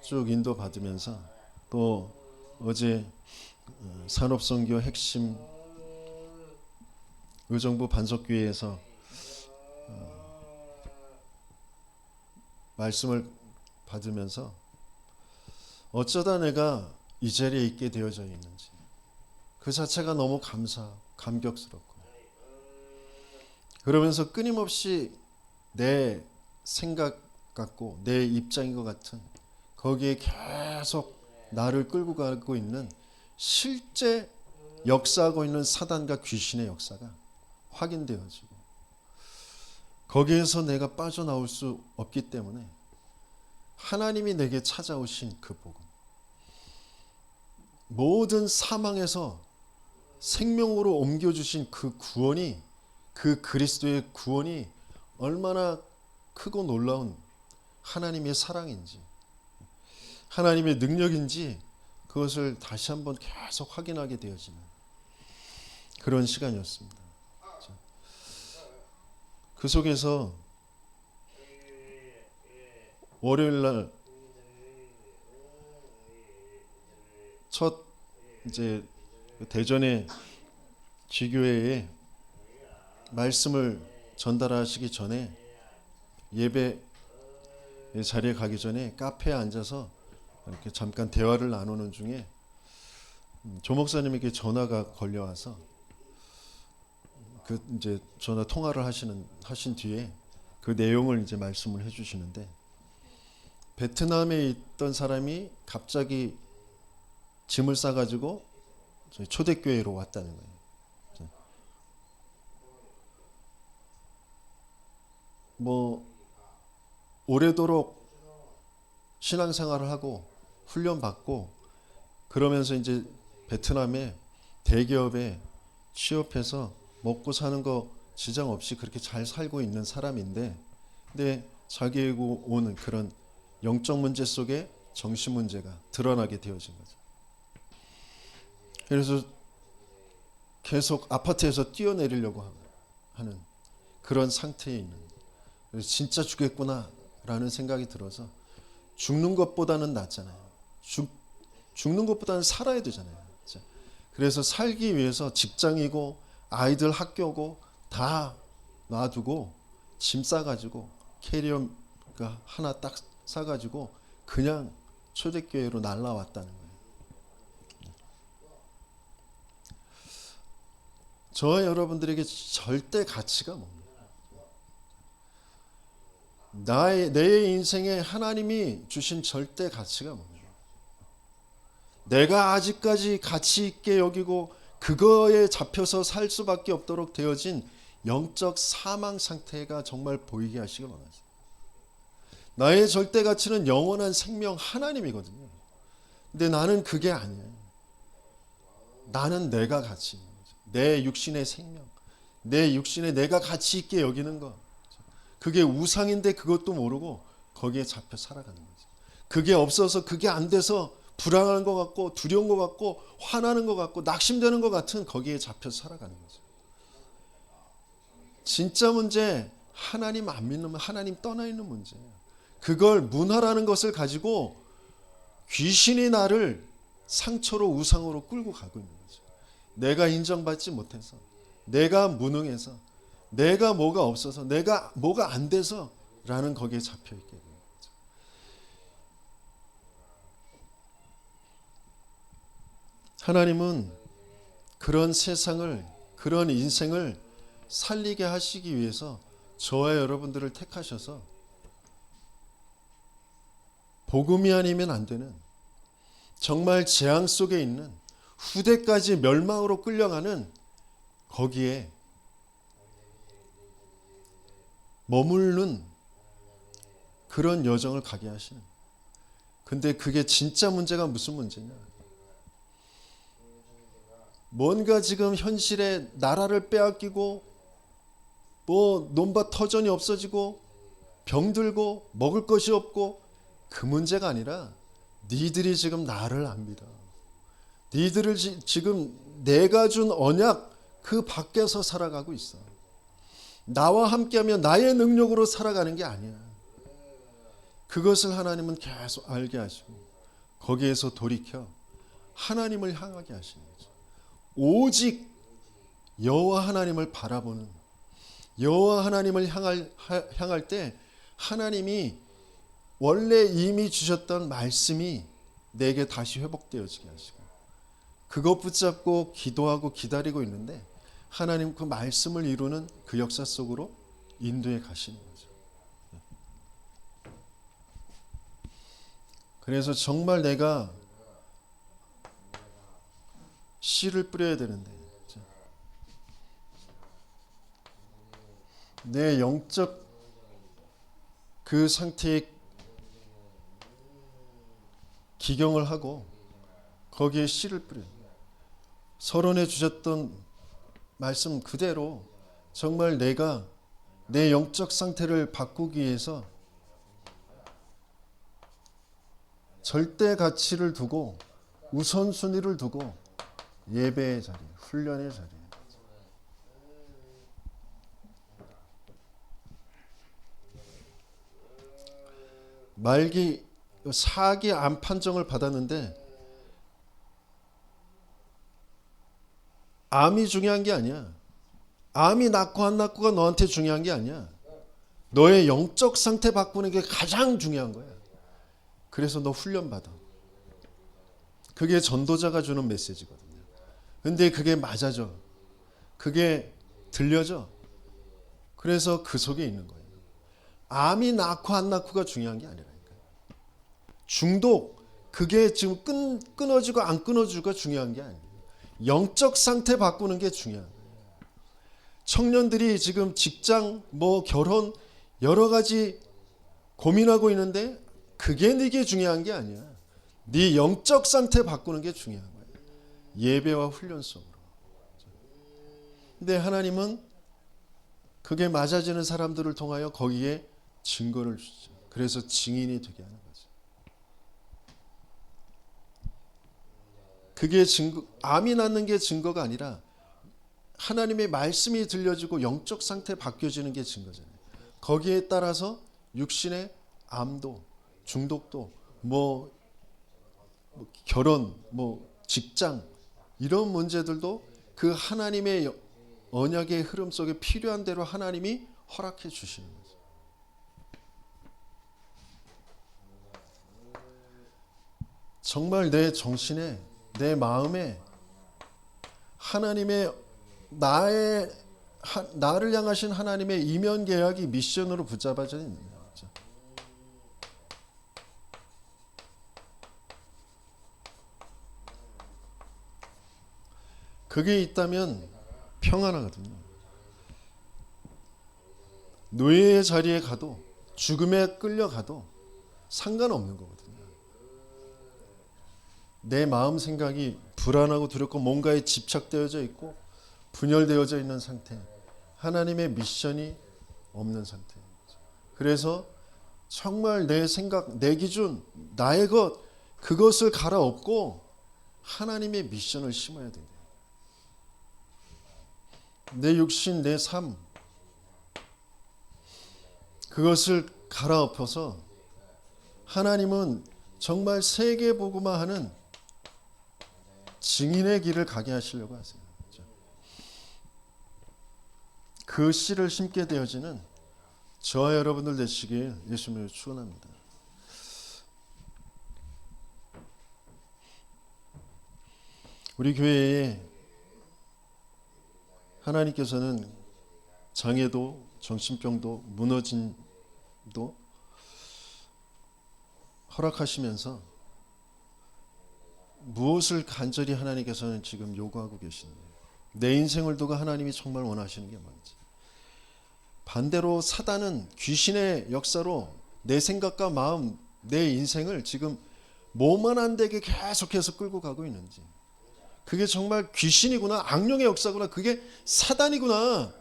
쭉 인도 받으면서, 또 어제 산업선교 핵심 의정부 반석교회에서 말씀을 받으면서 어쩌다 내가 이 자리에 있게 되어져 있는지 그 자체가 너무 감격스럽고, 그러면서 끊임없이 내 생각 같고 내 입장인 것 같은 거기에 계속 나를 끌고 가고 있는 실제 역사하고 있는 사단과 귀신의 역사가 확인되어지고 거기에서 내가 빠져나올 수 없기 때문에 하나님이 내게 찾아오신 그 복음, 모든 사망에서 생명으로 옮겨주신 그 구원이, 그 그리스도의 구원이 얼마나 크고 놀라운 하나님의 사랑인지, 하나님의 능력인지 그것을 다시 한번 계속 확인하게 되어지는 그런 시간이었습니다. 그 속에서 월요일 날 첫 이제 대전의 지교회에 말씀을 전달하시기 전에 예배 자리에 가기 전에 카페에 앉아서 이렇게 잠깐 대화를 나누는 중에 조 목사님에게 전화가 걸려와서 그 이제 전화 통화를 하신 뒤에 그 내용을 이제 말씀을 해주시는데, 베트남에 있던 사람이 갑자기 짐을 싸가지고 저희 초대교회로 왔다는 거예요. 뭐 오래도록 신앙생활을 하고 훈련 받고 그러면서 이제 베트남의 대기업에 취업해서 먹고 사는 거 지장 없이 그렇게 잘 살고 있는 사람인데, 근데 자기에게 오는 그런 영적 문제 속에 정신 문제가 드러나게 되어진 거죠. 그래서 계속 아파트에서 뛰어내리려고 하는 그런 상태에 있는, 진짜 죽겠구나라는 생각이 들어서 죽는 것보다는 낫잖아요. 죽는 것보다는 살아야 되잖아요. 그래서 살기 위해서 직장이고 아이들 학교고 다 놔두고 짐 싸가지고 캐리어가 하나 딱 싸가지고 그냥 초대교회로 날라왔다는 거예요. 저와 여러분들에게 절대 가치가 뭡니까? 내 인생에 하나님이 주신 절대 가치가 뭡니까? 내가 아직까지 가치 있게 여기고 그거에 잡혀서 살 수밖에 없도록 되어진 영적 사망 상태가 정말 보이게 하시길 원하세요. 나의 절대 가치는 영원한 생명 하나님이거든요. 근데 나는 그게 아니에요. 나는 내가 가치 있는 거죠. 내 육신의 생명, 내 육신에 내가 가치 있게 여기는 거, 그게 우상인데 그것도 모르고 거기에 잡혀 살아가는 거죠. 그게 없어서, 그게 안 돼서 불안한 것 같고 두려운 것 같고 화나는 것 같고 낙심되는 것 같은 거기에 잡혀 살아가는 거죠. 진짜 문제, 하나님 안 믿는, 하나님 떠나 있는 문제예요. 그걸 문화라는 것을 가지고 귀신이 나를 상처로 우상으로 끌고 가고 있는 거죠. 내가 인정받지 못해서, 내가 무능해서, 내가 뭐가 없어서, 내가 뭐가 안 돼서 라는 거기에 잡혀 있게 돼요. 하나님은 그런 세상을, 그런 인생을 살리게 하시기 위해서 저와 여러분들을 택하셔서 복음이 아니면 안 되는, 정말 재앙 속에 있는, 후대까지 멸망으로 끌려가는 거기에 머무르는 그런 여정을 가게 하시는. 근데 그게 진짜 문제가 무슨 문제냐? 뭔가 지금 현실에 나라를 빼앗기고 뭐 논밭 터전이 없어지고 병들고 먹을 것이 없고 그 문제가 아니라 니들이 지금 나를 안 믿어. 니들을 지금 내가 준 언약 그 밖에서 살아가고 있어. 나와 함께하면 나의 능력으로 살아가는 게 아니야. 그것을 하나님은 계속 알게 하시고 거기에서 돌이켜 하나님을 향하게 하시는 거죠. 오직 여호와 하나님을 바라보는, 여호와 하나님을 향할 때 하나님이 원래 이미 주셨던 말씀이 내게 다시 회복되어지게 하시고 그것 붙잡고 기도하고 기다리고 있는데 하나님 그 말씀을 이루는 그 역사 속으로 인도해 가시는 거죠. 그래서 정말 내가 씨를 뿌려야 되는데 내 영적 그 상태에 기경을 하고 거기에 씨를 뿌려요. 서론에 주셨던 말씀 그대로 정말 내가 내 영적 상태를 바꾸기 위해서 절대 가치를 두고 우선순위를 두고 예배의 자리, 훈련의 자리. 말기 4기 암 판정을 받았는데 암이 중요한 게 아니야. 암이 낫고 안 낫고가 너한테 중요한 게 아니야. 너의 영적 상태 바꾸는 게 가장 중요한 거야. 그래서 너 훈련 받아. 그게 전도자가 주는 메시지거든요. 근데 그게 맞아져. 그게 들려져. 그래서 그 속에 있는 거예요. 암이 낫고 안 낫고가 중요한 게 아니라니까요. 중독, 그게 지금 끊어지고 안 끊어지고가 중요한 게 아니에요. 영적 상태 바꾸는 게 중요한 거예요. 청년들이 지금 직장, 결혼 여러 가지 고민하고 있는데 그게 네게 중요한 게 아니야. 네 영적 상태 바꾸는 게 중요한 거예요. 예배와 훈련 속으로. 근데 하나님은 그게 맞아지는 사람들을 통하여 거기에 증거를 주죠. 그래서 증인이 되게 하는 거죠. 그게 증거, 암이 낫는 게 증거가 아니라 하나님의 말씀이 들려지고 영적 상태 바뀌어지는 게 증거잖아요. 거기에 따라서 육신의 암도, 중독도, 결혼, 직장 이런 문제들도 그 하나님의 언약의 흐름 속에 필요한 대로 하나님이 허락해 주시는 거죠. 정말 내 정신에, 내 마음에 하나님의 나를 향하신 하나님의 이면 계약이 미션으로 붙잡아져 있는 거죠. 그게 있다면 평안하거든요. 노예의 자리에 가도 죽음에 끌려가도 상관없는 거거든요. 내 마음 생각이 불안하고 두렵고 뭔가에 집착되어져 있고 분열되어져 있는 상태, 하나님의 미션이 없는 상태. 그래서 정말 내 생각, 내 기준, 나의 것, 그것을 갈아엎고 하나님의 미션을 심어야 된다. 내 육신, 내 삶, 그것을 갈아엎어서 하나님은 정말 세계복음화하는 증인의 길을 가게 하시려고 하세요. 그 씨를 심게 되어지는 저와 여러분들 되시길 예수님을 축원합니다. 우리 교회에 하나님께서는 장애도, 정신병도, 무너짐도 허락하시면서 무엇을 간절히 하나님께서는 지금 요구하고 계신지, 내 인생을 두고 하나님이 정말 원하시는 게 뭔지. 반대로 사단은 귀신의 역사로 내 생각과 마음, 내 인생을 지금 뭐만 안 되게 계속해서 끌고 가고 있는지, 그게 정말 귀신이구나, 악령의 역사구나, 그게 사단이구나,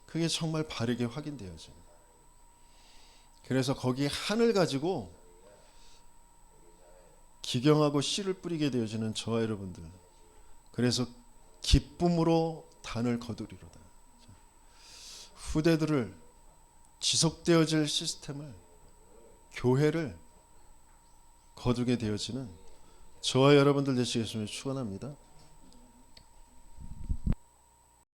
그게 정말 바르게 확인되어져요. 그래서 거기에 한을 가지고 기경하고 씨를 뿌리게 되어지는 저와 여러분들, 그래서 기쁨으로 단을 거두리로다. 후대들을 지속되어질 시스템을, 교회를 거두게 되어지는 저와 여러분들 되시겠음을 축원합니다.